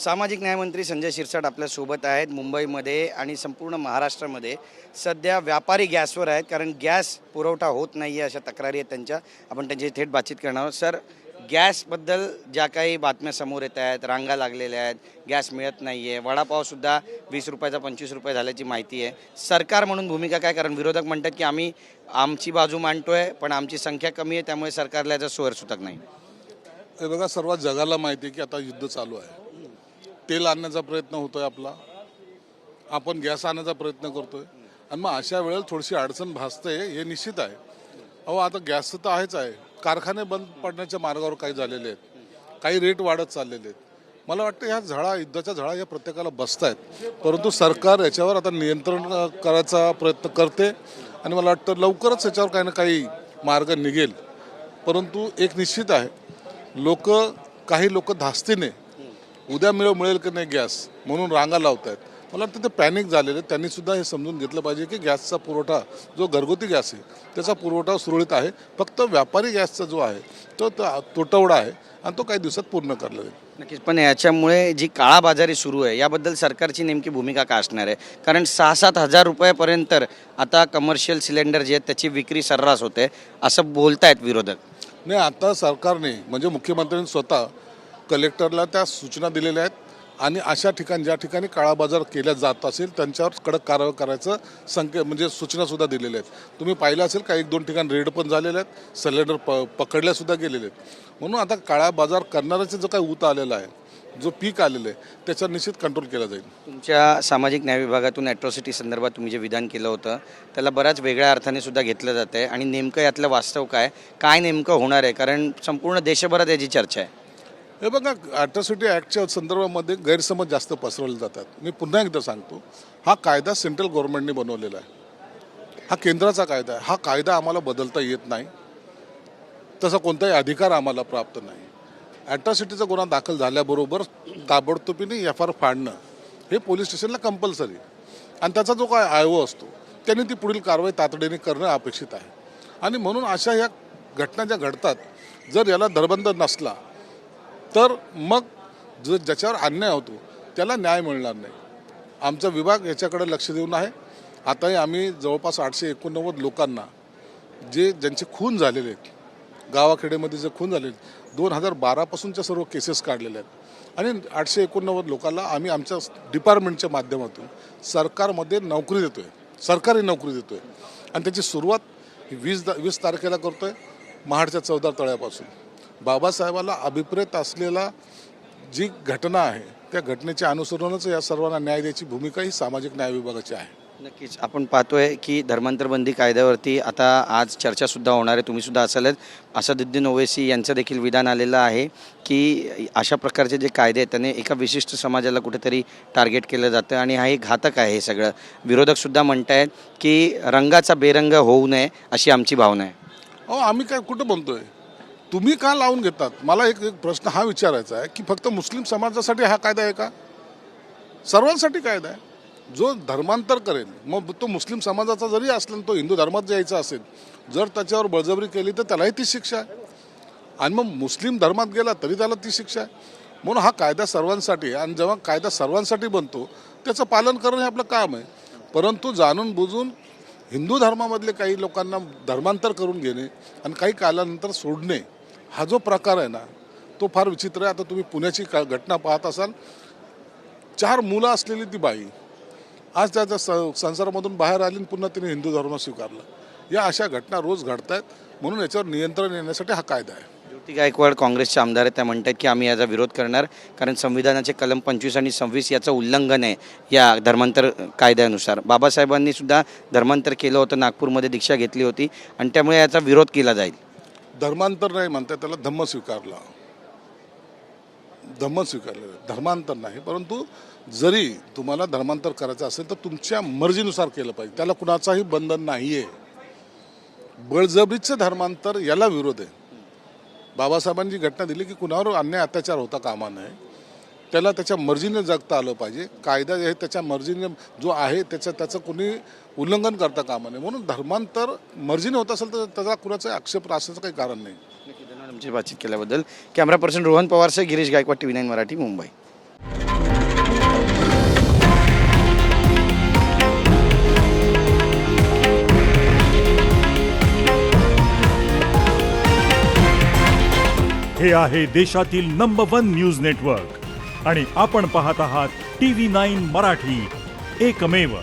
सामाजिक न्यायमंत्री संजय शिरसाट आपल्यासोबत आहेत. मुंबईमध्ये आणि संपूर्ण महाराष्ट्रामध्ये सध्या व्यापारी गॅसवर आहेत, कारण गॅस पुरवठा होत नाही आहे अशा तक्रारी आहेत त्यांच्या. आपण त्यांची थेट बातचीत करणार आहोत. सर, गॅसबद्दल ज्या काही बातम्या समोर येत आहेत, रांगा लागलेल्या आहेत, गॅस मिळत नाही आहे, वडापावसुद्धा 20 रुपयाचा 25 रुपये झाल्याची माहिती आहे. सरकार म्हणून भूमिका काय? कारण विरोधक म्हणतात की आम्ही आमची बाजू मांडतोय, पण आमची संख्या कमी आहे, त्यामुळे सरकारला याचा स्वर सुतक नाही. हे बघा, सर्व जगाला माहिती आहे की आता युद्ध चालू आहे. तेल आणण्याचा प्रयत्न होतोय आपला, आपण गॅस आणण्याचा प्रयत्न करतोय, आणि मग अशा वेळेला थोडीशी अडचण भासते हे निश्चित आहे. अहो, आता गॅस तर आहेच आहे, कारखाने बंद पडण्याच्या मार्गावर काही झालेले आहेत, काही रेट वाढत चाललेले आहेत. मला वाटतं ह्या युद्धाच्या झळा या प्रत्येकाला बसत आहेत, परंतु सरकार याच्यावर आता नियंत्रण करायचा प्रयत्न करते, आणि मला वाटतं लवकरच याच्यावर काही ना काही मार्ग निघेल. परंतु एक निश्चित आहे, काही लोक धास्तीने उद्या मिळेल की नाही गॅस म्हणून रांगा लावत आहेत. मला वाटतं ते पॅनिक झालेले, त्यांनी सुद्धा हे समजून घेतलं पाहिजे की गॅसचा पुरवठा, जो घरगुती गॅस आहे त्याचा पुरवठा सुरळीत आहे. फक्त व्यापारी गॅसचा जो आहे तो तुटवडा आहे, आणि तो काही दिवसात पूर्ण करला जाईल. नक्कीच. पण याच्यामुळे जी काळाबाजारी सुरू आहे याबद्दल सरकारची नेमकी भूमिका काय असणार आहे? कारण 6-7 हजार रुपयापर्यंत आता कमर्शियल सिलेंडर जे आहेत त्याची विक्री सर्रास होते असं बोलतायत विरोधक. नाही, आता सरकारने म्हणजे मुख्यमंत्र्यांनी स्वतः कलेक्टरला त्या सूचना दिलेल्या आहेत, आणि अशा ठिकाणी ज्या ठिकाणी काळाबाजार केला जात असेल त्यांच्यावर कडक कारवाई करायचं म्हणजे सूचनासुद्धा दिलेल्या आहेत. तुम्ही पाहिलं असेल का 1-2 ठिकाणी रेड पण झालेले आहेत, सिलेंडर पकडल्यासुद्धा गेलेले आहेत. म्हणून आता काळाबाजार करणाऱ्याचं जो काही ऊत आलेला आहे, जो पीक आलेलं आहे, त्याच्यावर निश्चित कंट्रोल केला जाईल. तुमच्या सामाजिक न्याय विभागातून ॲट्रॉसिटी संदर्भात तुम्ही जे विधान केलं होतं त्याला बऱ्याच वेगळ्या अर्थाने सुद्धा घेतलं जातं आहे, आणि नेमकं यातलं वास्तव काय नेमकं होणार आहे? कारण संपूर्ण देशभरात याची चर्चा आहे. हे बघा, ॲट्रॉसिटी ॲक्टच्या संदर्भामध्ये गैरसमज जास्त पसरवले जातात. मी पुन्हा एकदा सांगतो, हा कायदा सेंट्रल गव्हर्नमेंटने बनवलेला आहे, हा केंद्राचा कायदा आहे. हा कायदा आम्हाला बदलता येत नाही, तसा कोणताही अधिकार आम्हाला प्राप्त नाही. ॲट्रॉसिटीचा गुन्हा दाखल झाल्याबरोबर ताबडतोबीने FIR फाडणं हे पोलीस स्टेशनला कंपल्सरी, आणि त्याचा जो काय आयोग असतो त्यांनी ती पुढील कारवाई तातडीने करणं अपेक्षित आहे. आणि म्हणून अशा ह्या घटना ज्या घडतात, जर याला धरबंद नसला तर मग ज्याच्यावर अन्याय होतो त्याला न्याय मिळणार नाही. आमचा विभाग याच्याकडे लक्ष देऊन आहे. आताही आम्ही जवळपास 889 लोकांना ज्यांचे खून झालेले आहेत, गावाखेडेमध्ये जे खून झालेले आहेत, 2012पासूनच्या सर्व केसेस काढलेल्या आहेत, आणि 889 लोकांना आम्ही आमच्या डिपार्टमेंटच्या माध्यमातून सरकारमध्ये नोकरी देतो आहे, सरकारी नोकरी देतो आहे. आणि त्याची सुरुवात 20 तारखेला करतो आहे, महाडच्या 14 तळ्यापासून. बाबासाहेबाला अभिप्रेत असलेला जी घटना आहे त्या घटनेच्या अनुसरूनच या सर्वांना न्याय द्यायची भूमिका ही सामाजिक न्याय विभागाची आहे. नक्कीच. आपण पाहतोय की धर्मांतरबंदी कायद्यावरती आता आज चर्चासुद्धा होणार आहे, तुम्ही सुद्धा असालच. असदुद्दीन ओवैसी यांचं देखील विधान आलेलं आहे की अशा प्रकारचे जे कायदे आहेत त्याने एका विशिष्ट समाजाला कुठेतरी टार्गेट केलं जातं, आणि हा एक घातक आहे हे सगळं. विरोधकसुद्धा म्हणत आहेत की रंगाचा बेरंग होऊ नये अशी आमची भावना आहे. आम्ही काय कुठं म्हणतोय, तुम्ही का लावून घेतात? मला एक प्रश्न हा विचारायचा आहे की फक्त मुस्लिम समाजासाठी हा कायदा आहे का? सर्वांसाठी कायदा आहे. जो धर्मांतर करेल, मग तो मुस्लिम समाजाचा जरी असला, तो हिंदू धर्मात यायचा असेल, जर त्याच्यावर बळजबरी केली तर त्यालाही ती शिक्षा आहे, आणि मग मुस्लिम धर्मात गेला तरी त्याला ती शिक्षा आहे. म्हणून हा कायदा सर्वांसाठी आहे, आणि जेव्हा कायदा सर्वांसाठी बनतो त्याचं पालन करणं हे आपलं काम आहे. परंतु जाणून बुजून हिंदू धर्मामधले काही लोकांना धर्मांतर करून घेणे आणि काही कालानंतर सोडणे, हा जो प्रकार आहे ना, तो फार विचित्र आहे. आता तुम्ही पुण्याची घटना पाहत असाल, 4 मुलं असलेली ती बाई आज त्याच्या संसारामधून बाहेर आली आणि पुन्हा तिने हिंदू धर्म स्वीकारला. या अशा घटना रोज घडत आहेत. म्हणून याच्यावर नियंत्रण येण्यासाठी हा कायदा आहे. ज्योती गायकवाड काँग्रेसचे आमदार आहेत, त्या म्हणतात की आम्ही याचा विरोध करणार, कारण संविधानाचे कलम 25 आणि 26 याचं उल्लंघन आहे या धर्मांतर कायद्यानुसार. बाबासाहेबांनी सुद्धा धर्मांतर केलं होतं, नागपूरमध्ये दीक्षा घेतली होती, आणि त्यामुळे याचा विरोध केला जाईल. धर्मांतर नाही म्हणतात, त्याला धम्म स्वीकारलं, धर्मांतर नाही. परंतु जरी तुम्हाला धर्मांतर करायचं असेल तर तुमच्या मर्जीनुसार केलं पाहिजे, त्याला कुणाचाही बंधन नाही आहे. बळजबरीचं धर्मांतर याला विरोध आहे. बाबासाहेबांनी जी घटना दिली की कुणावर अन्याय अत्याचार होता कामा नये, त्याला त्याच्या मर्जीने जगता आलं पाहिजे. कायदा हे त्याच्या मर्जीने जो आहे त्याचं कुणी उल्लंघन करता कामा नये. म्हणून धर्मांतर मर्जीने होत असेल तर त्याचा कुणाचा आक्षेप असण्याचं काही कारण नाही. आमची बातचीत केल्याबद्दल. कॅमेरा पर्सन रोहन पवारसह गिरीश गायकवाड, TV9 मराठी, मुंबई. हे आहे देशातील नंबर 1 न्यूज नेटवर्क आणि आपण पाहत आहात TV9 मराठी, एकमेव.